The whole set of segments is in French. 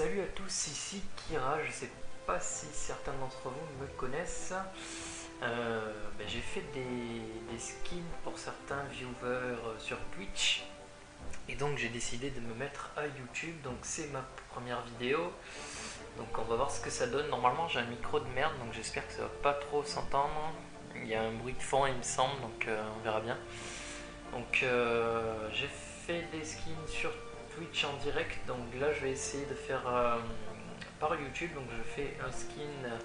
Salut à tous, ici Kira, je sais pas si certains d'entre vous me connaissent. J'ai fait des skins pour certains viewers sur Twitch et donc j'ai décidé de me mettre à YouTube, donc c'est ma première vidéo. Donc on va voir ce que ça donne. Normalement j'ai un micro de merde donc j'espère que ça va pas trop s'entendre. Il y a un bruit de fond il me semble, donc on verra bien. Donc j'ai fait des skins sur Twitch en direct, donc là je vais essayer de faire par YouTube. Donc je fais un skin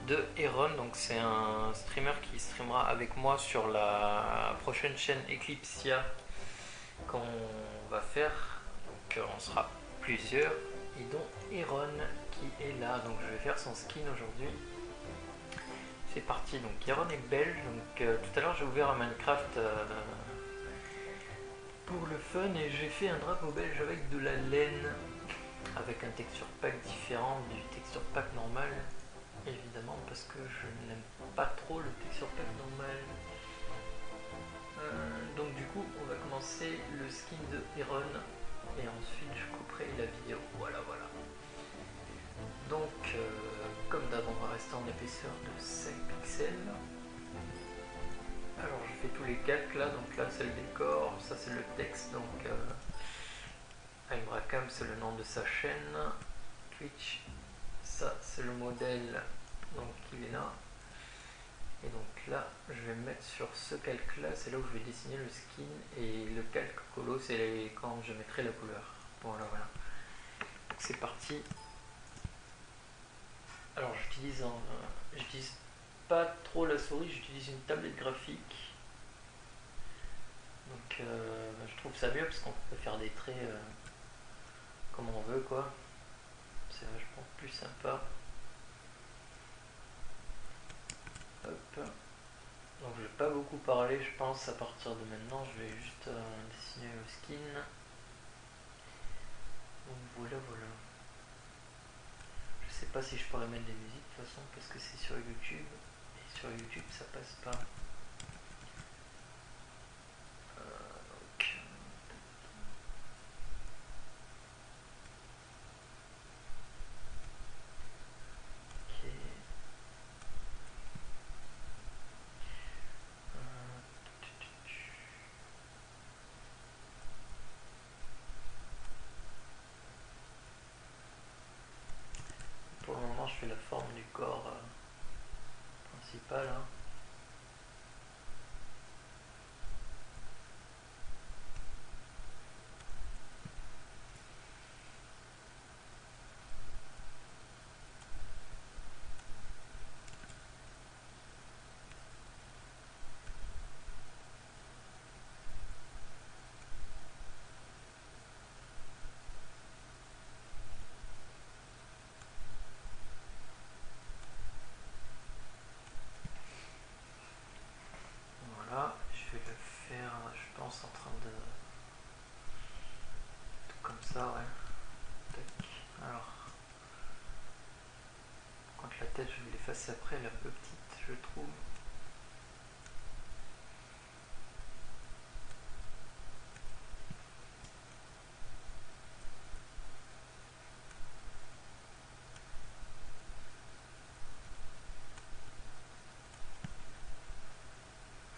de Heron, donc c'est un streamer qui streamera avec moi sur la prochaine chaîne Eclipsia qu'on va faire. Donc on sera plusieurs, et dont Heron qui est là. Donc je vais faire son skin aujourd'hui. C'est parti. Donc Heron est belge, donc tout à l'heure j'ai ouvert un Minecraft pour le fun et j'ai fait un drapeau belge avec de la laine, avec un texture pack différent du texture pack normal, évidemment parce que je n'aime pas trop le texture pack normal. Donc du coup on va commencer le skin de Heron et ensuite je couperai la vidéo. Voilà. Donc comme d'hab on va rester en épaisseur de 5 pixels. Alors je fais tous les calques là, donc là c'est le décor, ça c'est le texte, donc Imrakam c'est le nom de sa chaîne Twitch, ça c'est le modèle, donc il est là. Et donc là je vais me mettre sur ce calque là, c'est là où je vais dessiner le skin, et le calque colo c'est quand je mettrai la couleur. Voilà. Donc c'est parti. Alors j'utilise pas trop la souris, j'utilise une tablette graphique. Donc je trouve ça mieux parce qu'on peut faire des traits comme on veut quoi. C'est vachement plus sympa. Hop. Donc je vais pas beaucoup parler, je pense. À partir de maintenant je vais juste dessiner le skin. Donc voilà. Je sais pas si je pourrais mettre des musiques de toute façon parce que c'est sur YouTube, et sur YouTube ça passe pas. Donc, ok. Pour le moment je fais la forme du corps principal. Hein. Voilà, je vais le faire, je pense, en train de... comme ça, ouais. Tac. Alors, quand la tête, je vais l'effacer après, elle est un peu petite, je trouve.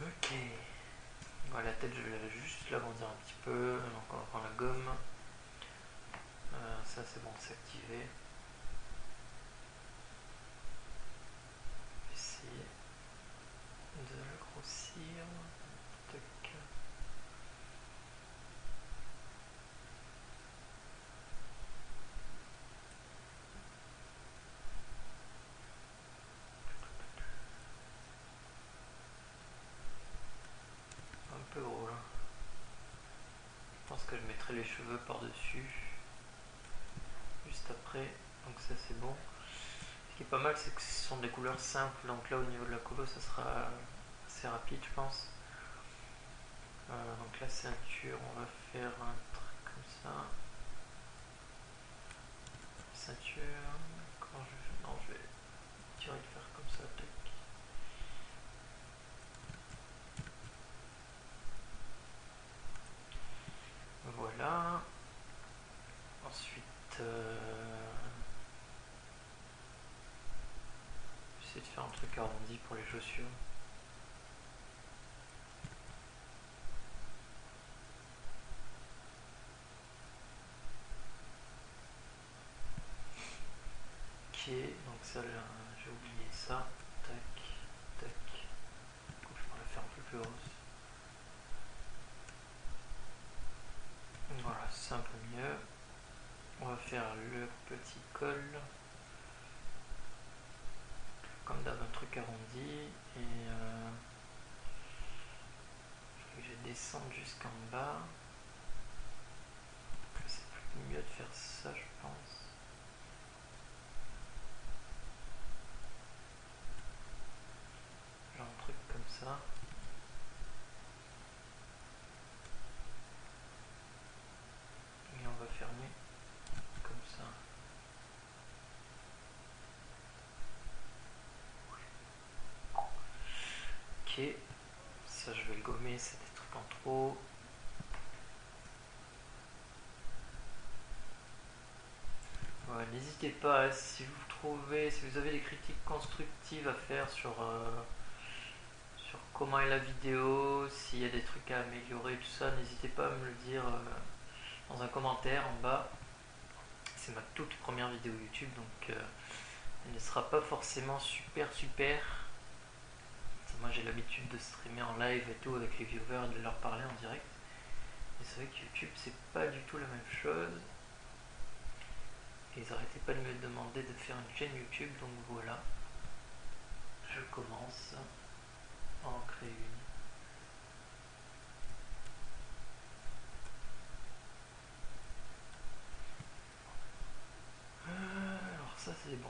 Ok. Voilà, la tête, je vais juste l'agrandir un petit peu. Donc on va prendre la gomme. Ça, c'est bon, c'est activé. Essayer de la grossir. Tac. Un peu gros là. Je pense que je mettrai les cheveux par-dessus. Juste après. Donc ça, c'est bon. Ce qui est pas mal, c'est que ce sont des couleurs simples. Donc là, au niveau de la colo, ça sera assez rapide, je pense. Donc la ceinture, on va faire un truc comme ça. Ceinture, comment je vais faire? Non, je vais direct faire comme ça, tac. Voilà. Ensuite, essayer de faire un truc arrondi pour les chaussures. Ok, donc ça là, j'ai oublié ça. Tac, tac. Du coup, je pourrais la faire un peu plus grosse. Voilà, c'est un peu mieux. On va faire le petit col. Comme d'hab, un truc arrondi. Et je vais descendre jusqu'en bas. C'est mieux de faire ça, je pense. Genre un truc comme ça. Et on va fermer comme ça. Ok, ça je vais le gommer, c'est des trucs en trop. Ouais, n'hésitez pas, si vous avez des critiques constructives à faire sur comment est la vidéo, s'il y a des trucs à améliorer, tout ça, n'hésitez pas à me le dire dans un commentaire en bas. C'est ma toute première vidéo YouTube, donc elle ne sera pas forcément super. Moi j'ai l'habitude de streamer en live et tout avec les viewers, de leur parler en direct. Et c'est vrai que YouTube c'est pas du tout la même chose. Et ils arrêtaient pas de me demander de faire une chaîne YouTube, donc voilà. Je commence à en créer une. Alors ça c'est bon,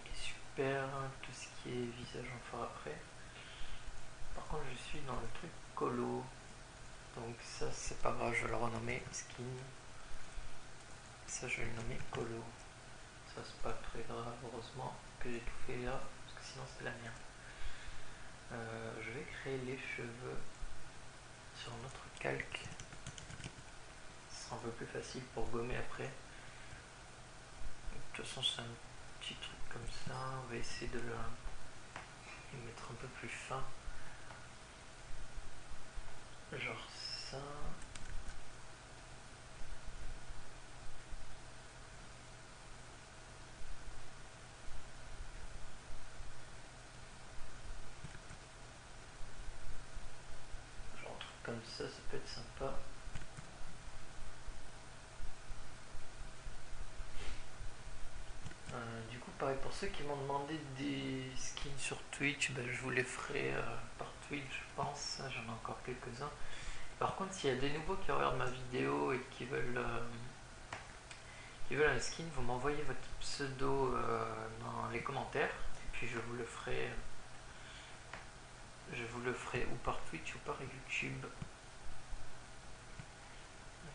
Et super, tout ce qui est visage on fera après. Par contre je suis dans le truc colo. Donc ça c'est pas grave, je vais le renommer skin. Ça je vais le nommer colo. Ça c'est pas très grave, heureusement que j'ai tout fait là, parce que sinon c'était la merde. Je vais créer les cheveux sur notre calque. Ce sera un peu plus facile pour gommer après. De toute façon c'est un petit truc comme ça, on va essayer de le mettre un peu plus fin. Genre ça. Genre un truc comme ça peut être sympa. Du coup, pareil, pour ceux qui m'ont demandé des skins sur Twitch, ben, je vous les ferai par Twitch, je pense. J'en ai encore quelques-uns. Par contre, s'il y a des nouveaux qui regardent ma vidéo et qui veulent un skin, vous m'envoyez votre pseudo dans les commentaires. Et puis je vous le ferai. Je vous le ferai ou par Twitch ou par YouTube.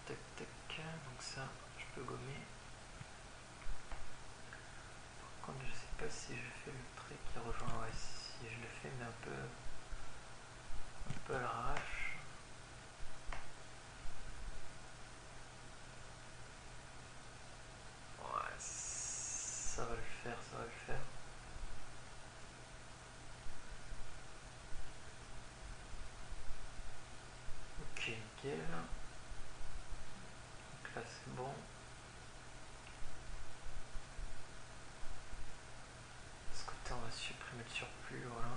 Tac tac. Donc ça, je peux gommer. Par contre, je sais pas si je fais le trait qui rejoint. Ouais, si je le fais, mais un peu à l'arrache. Ouais, ça va le faire, ça va le faire. Ok, nickel. Donc là, c'est bon. De ce côté, on va supprimer le surplus, voilà.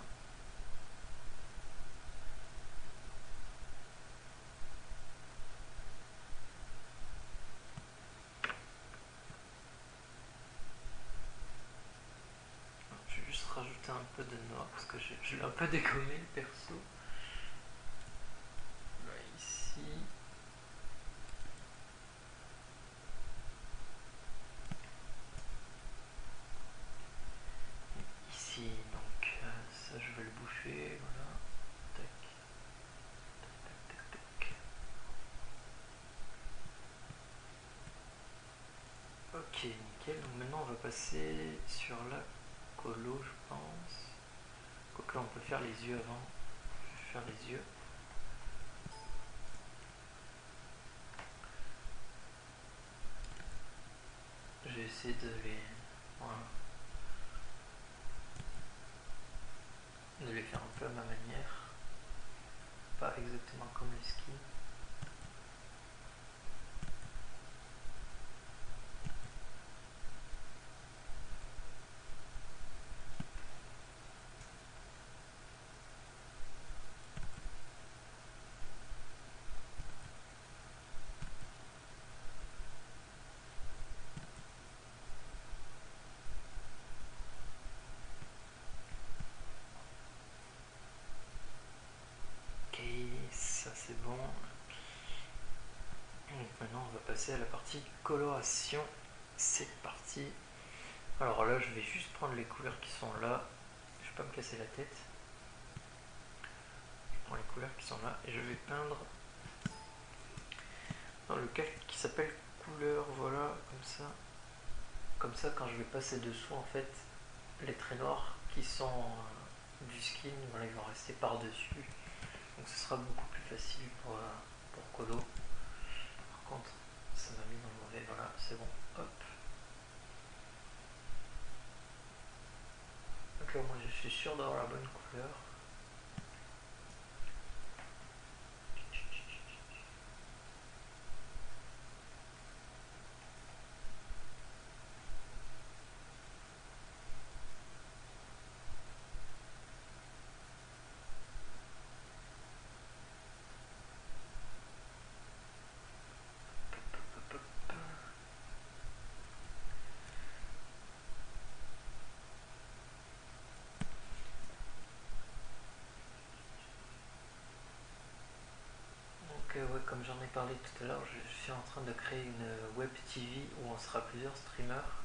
Je vais juste rajouter un peu de noir parce que je l'ai un peu dégommé le perso. Là, ici. Ici, donc ça je vais le boucher, voilà. Tac, tac, tac, tac, tac. Ok, nickel. Donc maintenant on va passer sur la colo, je pense. Quoique on peut faire les yeux avant. Je vais faire les yeux. J'ai essayé de les... Voilà. de les faire un peu à ma manière, pas exactement comme les skis. Ok, ça c'est bon. Donc maintenant on va passer à la partie coloration. C'est parti. Alors là je vais juste prendre les couleurs qui sont là. Je vais pas me casser la tête. Je prends les couleurs qui sont là et je vais peindre dans le calque qui s'appelle couleur, voilà, comme ça. Comme ça quand je vais passer dessous en fait, les traits noirs qui sont du skin, voilà, ils vont rester par-dessus. Donc ce sera beaucoup plus facile pour colo. Par contre, ça m'a mis dans le mauvais, voilà, c'est bon, hop. Donc là, moi je suis sûr d'avoir la bonne couleur. Hop, hop, hop. Donc ouais, comme j'en ai parlé tout à l'heure, je suis en train de créer une web TV où on sera plusieurs streamers.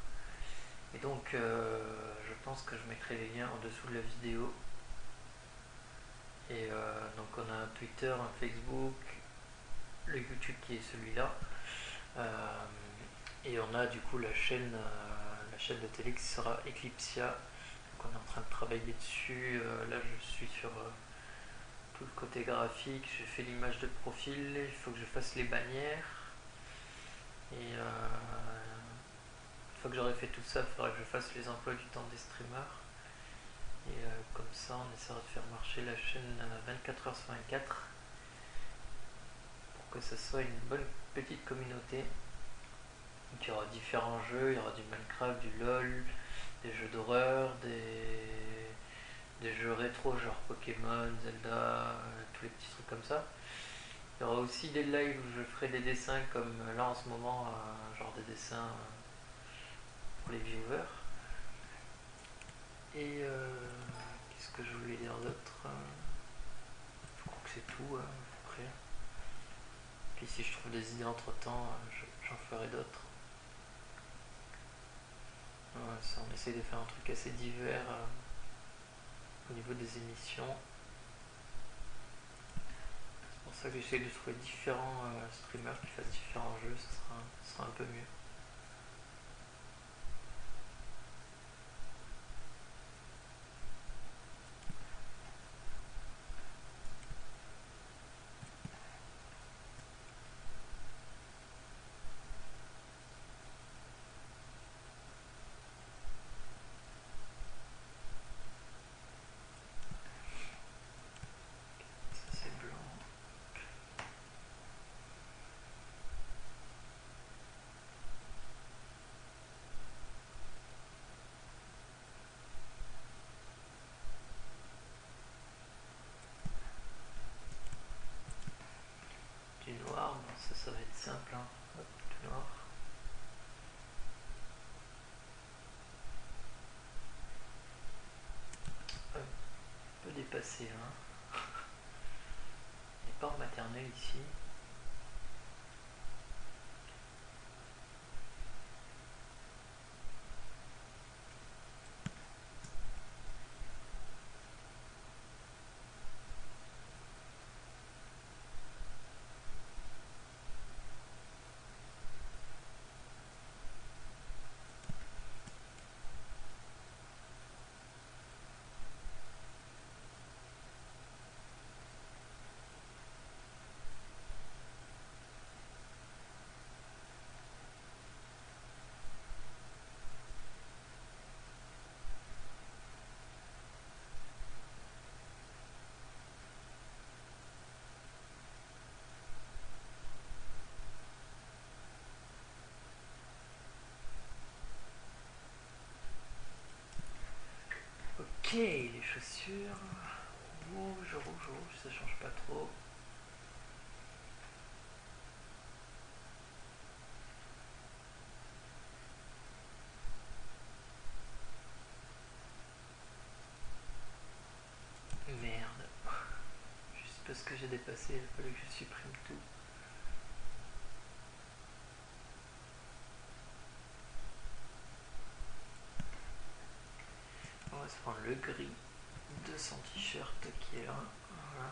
Et donc je pense que je mettrai les liens en dessous de la vidéo. Et donc on a un Twitter, un Facebook, le YouTube qui est celui-là. Et on a du coup la chaîne de télé qui sera Eclipsia. Donc on est en train de travailler dessus. Là je suis sur tout le côté graphique, j'ai fait l'image de profil, il faut que je fasse les bannières. Et une fois que j'aurai fait tout ça, il faudra que je fasse les emplois du temps des streamers. Et comme ça, on essaiera de faire marcher la chaîne 24 heures sur 24 pour que ce soit une bonne petite communauté. Donc il y aura différents jeux, il y aura du Minecraft, du LOL, des jeux d'horreur, des jeux rétro genre Pokémon, Zelda, tous les petits trucs comme ça. Il y aura aussi des lives où je ferai des dessins comme là en ce moment, genre des dessins pour les viewers. Et qu'est-ce que je voulais dire d'autre? Je crois que c'est tout à peu près. Puis si je trouve des idées entre temps, j'en ferai d'autres. Ouais, ça, on essaye de faire un truc assez divers au niveau des émissions. C'est pour ça que j'essaie de trouver différents streamers qui fassent différents jeux, ça sera un peu mieux. Ça c'est blanc. Du noir, bon, ça va être simple, hein. Hop, du noir. Un peu dépassé, hein. Il n'est pas en maternelle ici. les chaussures. Rouge, rouge, rouge, ça change pas trop. Merde. Juste parce que j'ai dépassé, il fallait que je supprime tout. On va se prendre le gris de son t-shirt qui est là. Voilà.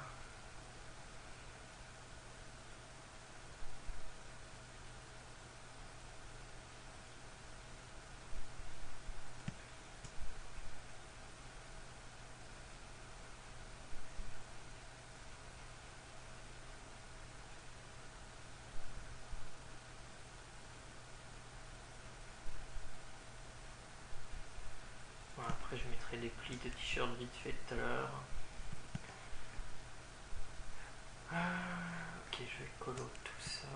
Bon, après je mettrai les plis de t-shirt vite fait tout à l'heure. Ok, je vais colo tout ça.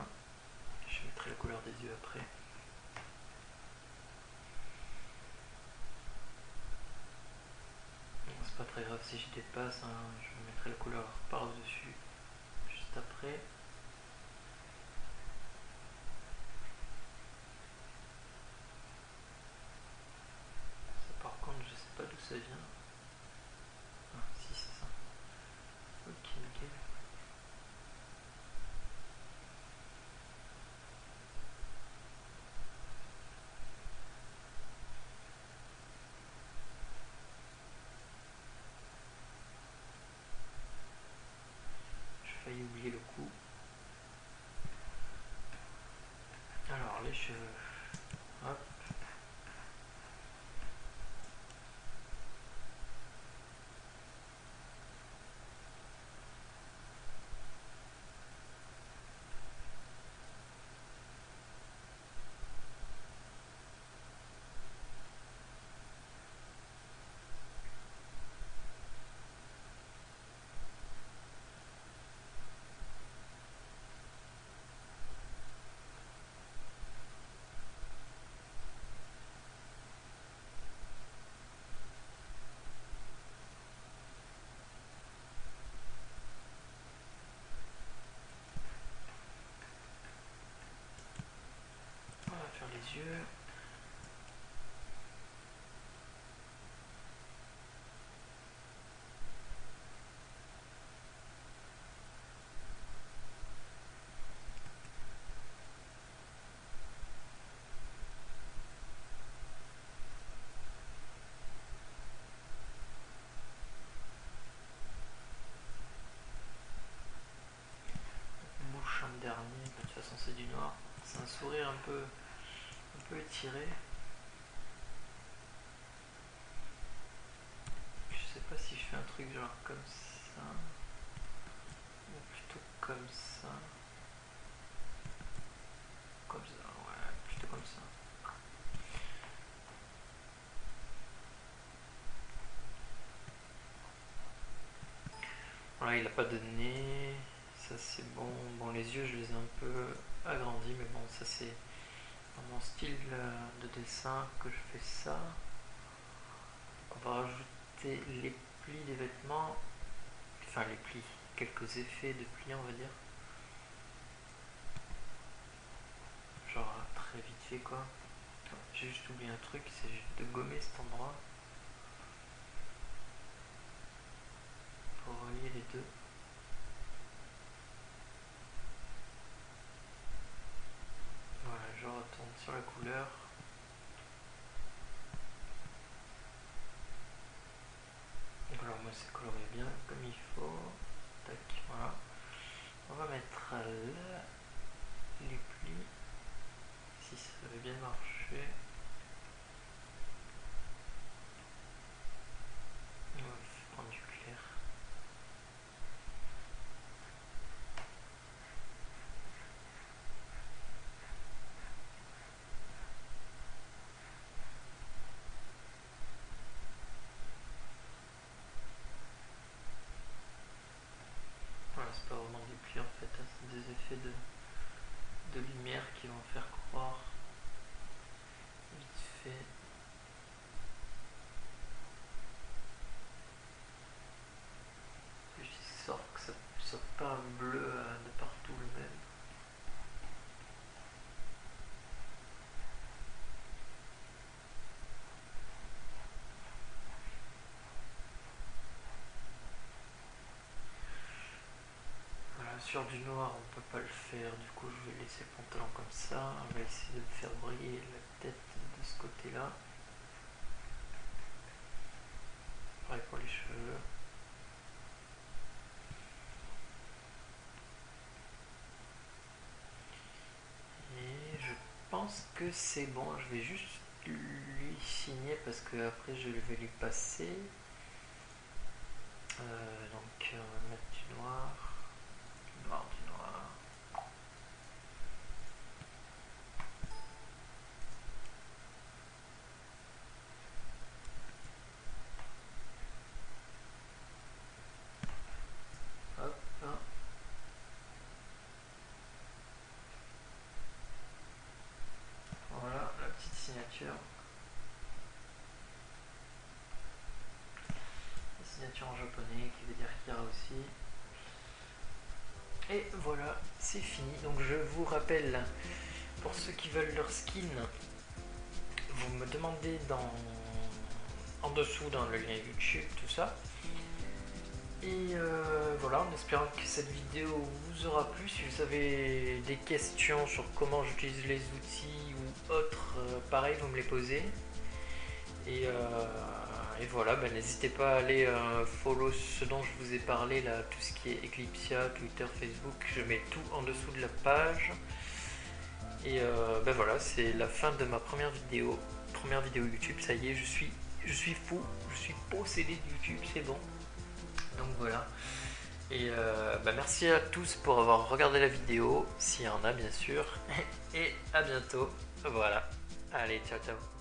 Je mettrai la couleur des yeux après. Bon, c'est pas très grave si je dépasse, hein. Je mettrai la couleur par-dessus juste après. Ça par contre je sais pas d'où ça vient. Ah si, c'est ça. Ok, nickel. J'ai failli oublier le coup. Alors les cheveux. Hop. On va faire les yeux. Bouche en dernier. De toute façon c'est du noir. C'est un sourire un peu étiré. Je sais pas si je fais un truc genre comme ça ou plutôt comme ça. Comme ça, ouais, plutôt comme ça. Voilà, il a pas de nez, ça c'est bon. Bon, les yeux je les ai un peu agrandis, mais bon, ça c'est dans mon style de dessin que je fais ça. On va rajouter les plis des vêtements, enfin les plis, quelques effets de plis on va dire. Genre très vite fait quoi. J'ai juste oublié un truc, c'est juste de gommer cet endroit pour relier les deux. Voilà, je retourne sur la couleur. Donc alors moi c'est coloré bien comme il faut. Tac, voilà. On va mettre là les plis. Si ça avait bien marché. On va prendre du clair. Voilà, c'est pas vraiment des plis en fait, hein, c'est des effets de lumière qui vont faire croire vite fait. sur du noir on peut pas le faire, du coup je vais laisser le pantalon comme ça. On va essayer de faire briller la tête de ce côté là. Pareil pour les cheveux. Et je pense que c'est bon, je vais juste lui signer parce que après je vais lui passer. Donc on va mettre du noir, du noir, du noir. Hop, hop. Voilà la petite signature. La signature en japonais qui veut dire Kira aussi. Et voilà, c'est fini. Donc je vous rappelle, pour ceux qui veulent leur skin, vous me demandez en dessous dans le lien YouTube, tout ça. Et voilà, en espérant que cette vidéo vous aura plu. Si vous avez des questions sur comment j'utilise les outils ou autres, pareil, vous me les posez. Et voilà, n'hésitez pas à aller follow ce dont je vous ai parlé, là, tout ce qui est Eclipsia, Twitter, Facebook. Je mets tout en dessous de la page. Et voilà, c'est la fin de ma première vidéo YouTube. Ça y est, je suis fou, je suis possédé de YouTube, c'est bon. Donc voilà. Et merci à tous pour avoir regardé la vidéo, s'il y en a bien sûr. Et à bientôt. Voilà. Allez, ciao ciao.